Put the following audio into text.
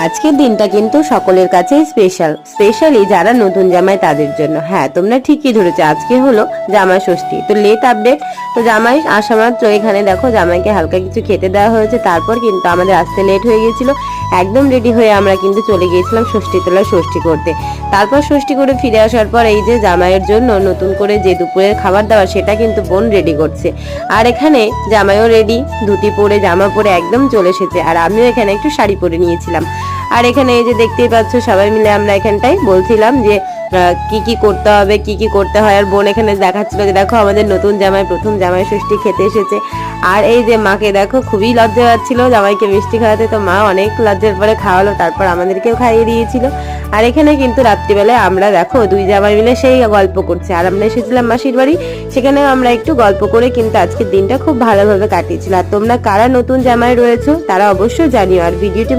আজকের দিনটা কিন্তু সকলের কাছেই স্পেশালি যারা নতুন জামাই তাদের জন্য। হ্যাঁ, তোমরা ঠিকই ধরেছো, আজকে হলো জামাই ষষ্ঠী। তো লেট আপডেট। তো জামাই আসা মাত্র এখানে দেখো জামাইকে হালকা কিছু খেতে দেওয়া হয়েছে, তারপর কিন্তু আমাদের আসতে লেট হয়ে গিয়েছিল। একদম রেডি হয়ে আমরা কিন্তু চলে গিয়েছিলাম ষষ্ঠী তলায় ষষ্ঠী করতে। তারপর ষষ্ঠী করে ফিরে আসার পর এই যে জামাইয়ের জন্য নতুন করে যে দুপুরের খাবার দাবার সেটা কিন্তু বোন রেডি করছে। আর এখানে জামাইও রেডি, ধুতি পরে জামা পরে একদম চলে এসেছে। আর আমিও এখানে একটু শাড়ি পরে নিয়েছিলাম। আর এখানে এই যে দেখতেই পাচ্ছ সবাই মিলে আমরা এখানটাই বলছিলাম যে কি কি করতে হবে, কি কি করতে হয়। আর বোন এখানে দেখাচ্ছিল যে দেখো আমাদের নতুন জামাই প্রথম জামাই ষষ্ঠী খেতে এসেছে। আর এই যে মাকে দেখো খুবই লজ্জা পাচ্ছিল জামাইকে মিষ্টি খাওয়াতে, তো মা অনেক লজ্জার পরে খাওয়ালো, তারপর আমাদেরকেও খাইয়ে দিয়েছিল। আর এখানে কিন্তু রাত্রিবেলায় আমরা দেখো দুই জামাই মিলে সেই গল্প করছে। আর আমরা এসেছিলাম মাসির বাড়ি, সেখানেও আমরা একটু গল্প করে কিন্তু আজকের দিনটা খুব ভালোভাবে কাটিয়েছিল। আর তোমরা কারা নতুন জামাই রয়েছো তারা অবশ্যই জানিও। আর ভিডিওটি